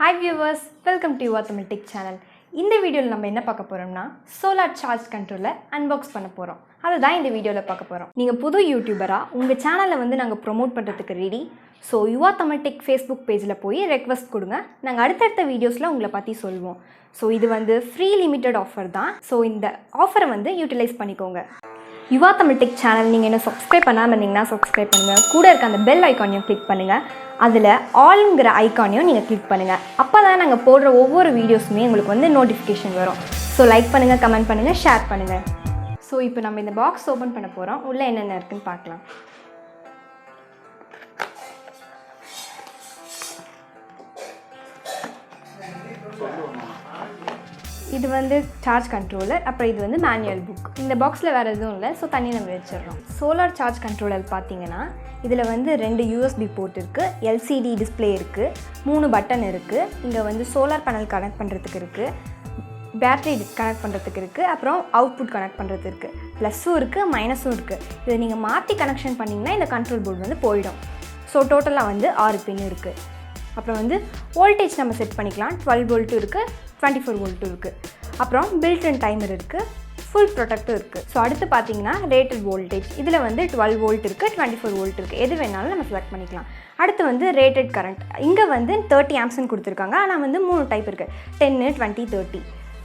Hi viewers, welcome to YuvaTamilTech channel. இந்த வீடியோல நம்ம என்ன பார்க்க போறோம்னா சோலார் சார்ஜ் கண்ட்ரோலர் அன்பாக்ஸ் பண்ண போறோம். அதுதான் இந்த வீடியோல பார்க்க போறோம். நீங்க புது யூடியூபரா உங்க சேனலை வந்து நாங்க ப்ரோமோட் பண்றதுக்கு ரெடி. சோ YuvaTamilTech Facebook பேஜ்ல போய் ரெக்வெஸ்ட் கொடுங்க. நாங்க அடுத்தடுத்த வீடியோஸ்ல உங்களை பத்தி சொல்வோம். சோ இது வந்து ஃப்ரீ லிமிட்டட் ஆஃபர் தான். சோ இந்த ஆஃபரை வந்து யூட்டிலைஸ் பண்ணிக்கோங்க. YuvaTamilTech சேனல் நீங்கள் என்ன சப்ஸ்கிரைப் பண்ணாமல் இருந்தீங்கன்னா சப்ஸ்கிரைப் பண்ணுங்கள். கூட இருக்க அந்த பெல் ஐக்கானையும் கிளிக் பண்ணுங்கள். அதில் ஆல்ங்கிற ஐக்கானையும் நீங்கள் கிளிக் பண்ணுங்கள். அப்போ தான் நாங்கள் போடுற ஒவ்வொரு வீடியோஸுமே உங்களுக்கு வந்து நோட்டிஃபிகேஷன் வரும். ஸோ லைக் பண்ணுங்கள், கமெண்ட் பண்ணுங்கள், ஷேர் பண்ணுங்கள். ஸோ இப்போ நம்ம இந்த பாக்ஸ் ஓப்பன் பண்ண போகிறோம். உள்ளே என்னென்ன இருக்குதுன்னு பார்க்கலாம். இது வந்து சார்ஜ் கண்ட்ரோலர், அப்புறம் இது வந்து மேனுவல் புக். இந்த பாக்ஸில் வேறு எதுவும் இல்லை, ஸோ தண்ணி நம்ம வச்சிடறோம். சோலார் சார்ஜ் கண்ட்ரோலர் பார்த்தீங்கன்னா இதில் வந்து 2 USB போர்ட் இருக்குது, LCD டிஸ்பிளே இருக்குது, 3 பட்டன் இருக்குது. இங்கே வந்து சோலார் பேனல் கனெக்ட் பண்ணுறதுக்கு இருக்குது, பேட்டரி கனெக்ட் பண்ணுறதுக்கு இருக்குது, அப்புறம் அவுட்புட் கனெக்ட் பண்ணுறதுக்கு இருக்குது. ப்ளஸ்ஸும் இருக்குது, மைனஸும் இருக்குது. இதை நீங்கள் மாற்றி கனெக்ஷன் பண்ணிங்கன்னா இந்த கண்ட்ரோல் போர்டு வந்து போயிடும். ஸோ டோட்டலாக வந்து 6 பின் இருக்குது. அப்புறம் வந்து வோல்டேஜ் நம்ம செட் பண்ணிக்கலாம். 12 வோல்ட்டும் இருக்குது, 24 வோல்ட்டும் இருக்குது. அப்புறம் பில்ட்-இன் டைமர் இருக்குது, ஃபுல் ப்ரொடக்டும் இருக்குது. ஸோ அடுத்து பார்த்தீங்கன்னா ரேட்டட் வோல்டேஜ். இதில் வந்து 12 வோல்ட் இருக்குது, 24 வோல்ட் இருக்குது. எது வேணாலும் நம்ம செலக்ட் பண்ணிக்கலாம். அடுத்து வந்து ரேட்டட் கரண்ட். இங்கே வந்து 30 ஆம்ப்ஸ்ன்னு கொடுத்துருக்காங்க. ஆனால் வந்து 3 டைப் இருக்குது, 10, 20, 30.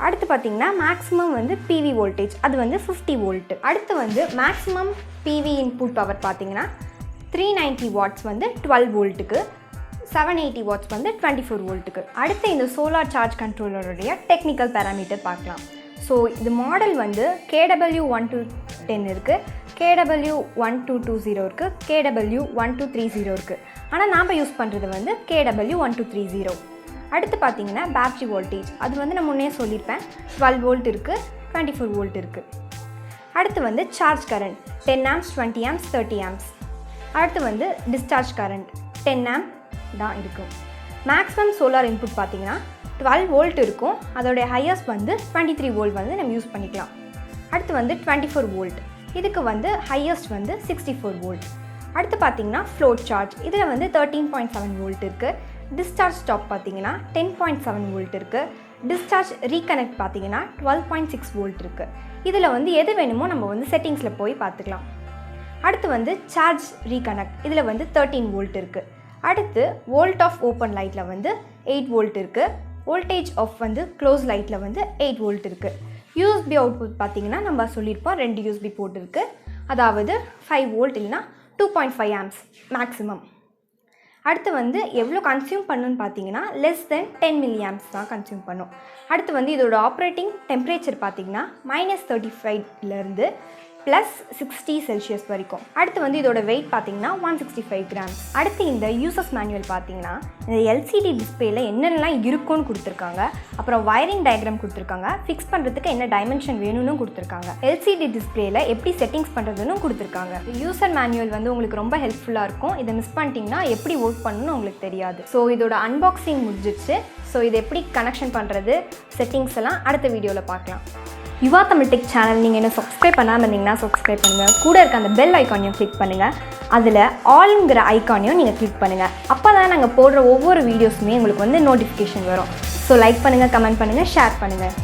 அடுத்து பார்த்தீங்கன்னா மேக்ஸிமம் வந்து PV வோல்டேஜ், அது வந்து 50 வோல்ட். அடுத்து வந்து மேக்ஸிமம் PV இன்புட் பவர் பார்த்தீங்கன்னா 390 வாட்ஸ் வந்து 12 வோல்ட்டுக்கு, 780 வாட்ஸ் வந்து 24 வோல்ட்டுக்கு. அடுத்து இந்த சோலார் சார்ஜ் கண்ட்ரோலருடைய டெக்னிக்கல் பேராமீட்டர் பார்க்கலாம். ஸோ இது மாடல் வந்து KW1210 இருக்குது, KW1220 இருக்குது, KW1230 இருக்குது. ஆனால் நாம் யூஸ் பண்ணுறது வந்து KW1230. அடுத்து பார்த்தீங்கன்னா பேட்டரி வோல்டேஜ். அது வந்து நான் முன்னே சொல்லியிருப்பேன், 12 வோல்ட் இருக்குது, 24 வோல்ட் இருக்குது. அடுத்து வந்து charge current 10 amps, 20 amps, 30 amps. அடுத்து வந்து டிஸ்சார்ஜ் கரண்ட் 10 ஆம்ப் தான் இருக்கும். மேக்ஸிமம் சோலார் இன்புட் பார்த்தீங்கன்னா 12 வோல்ட் இருக்கும். அதோடைய ஹையஸ்ட் வந்து 23 வோல்ட் வந்து நம்ம யூஸ் பண்ணிக்கலாம். அடுத்து வந்து 24 வோல்ட். இதுக்கு வந்து ஹையஸ்ட் வந்து 64 வோல்ட். அடுத்து பார்த்தீங்கன்னா ஃப்ளோட் சார்ஜ். இதில் வந்து 13.7 வோல்ட் இருக்குது. டிஸ்சார்ஜ் ஸ்டாப் பார்த்தீங்கன்னா 10.7 வோல்ட் இருக்குது. டிஸ்சார்ஜ் ரீகனெக்ட் பார்த்தீங்கன்னா 12.6 வோல்ட் இருக்குது. இதில் வந்து எது வேணுமோ நம்ம வந்து செட்டிங்ஸில் போய் பார்த்துக்கலாம். அடுத்து வந்து சார்ஜ் ரீகனெக்ட். இதில் வந்து 13 வோல்ட் இருக்குது. அடுத்து வோல்ட் ஆஃப் ஓப்பன் லைட்டில் வந்து 8 வோல்ட் இருக்குது. வோல்டேஜ் ஆஃப் வந்து க்ளோஸ் லைட்டில் வந்து 8 வோல்ட் இருக்குது. USB அவுட்புட் பார்த்தீங்கன்னா நம்ம சொல்லியிருப்போம், 2 USB போர்ட் இருக்குது. அதாவது 5 வோல்ட் இல்லைனா 2.5 ஆம்ப்ஸ் மேக்ஸிமம். அடுத்து வந்து எவ்வளோ கன்சியூம் பண்ணுன்னு பார்த்தீங்கன்னா லெஸ் தென் 10 மில்லி ஆம்ப்ஸ் தான் கன்சியூம் பண்ணும். அடுத்து வந்து இதோட ஆப்ரேட்டிங் டெம்பரேச்சர் பார்த்தீங்கன்னா -35லேருந்து +60 செல்சியஸ் வரைக்கும். அடுத்து வந்து இதோட வெயிட் பார்த்தீங்கன்னா 165 கிராம்ஸ். அடுத்து இந்த யூசர்ஸ் மேனுவல் பார்த்தீங்கன்னா இந்த LCD டிஸ்பிளேல என்னென்னலாம் இருக்குன்னு கொடுத்துருக்காங்க. அப்புறம் வயரிங் டயக்ராம் கொடுத்துருக்காங்க. ஃபிக்ஸ் பண்ணுறதுக்கு என்ன டைமென்ஷன் வேணும்னு கொடுத்துருக்காங்க. LCD டிஸ்பிளேல எப்படி செட்டிங்ஸ் பண்ணுறதுன்னு கொடுத்துருக்காங்க. யூசர் மேனுவல் வந்து உங்களுக்கு ரொம்ப ஹெல்ப்ஃபுல்லாக இருக்கும். இதை மிஸ் பண்ணிட்டீங்கன்னா எப்படி ஒர்க் பண்ணணும்னு உங்களுக்கு தெரியாது. ஸோ இதோட அன்பாக்சிங் முடிஞ்சிச்சு. ஸோ இதை எப்படி கனெக்ஷன் பண்ணுறது, செட்டிங்ஸ் எல்லாம் அடுத்த வீடியோவில் பார்க்கலாம். YuvaTamilTech சேனல் நீங்கள் என்ன சப்ஸ்கிரைப் பண்ணாமல் இருந்தீங்கன்னா சப்ஸ்கிரைப் பண்ணுங்கள். கூட இருக்க அந்த பெல் ஐக்கானையும் கிளிக் பண்ணுங்கள். அதில் ஆல்ங்கிற ஐக்கானையும் நீங்கள் கிளிக் பண்ணுங்கள். அப்போ தான் நாங்கள் போடுற ஒவ்வொரு வீடியோஸுமே உங்களுக்கு வந்து நோட்டிஃபிகேஷன் வரும். ஸோ லைக் பண்ணுங்கள், கமெண்ட் பண்ணுங்கள், ஷேர் பண்ணுங்கள்.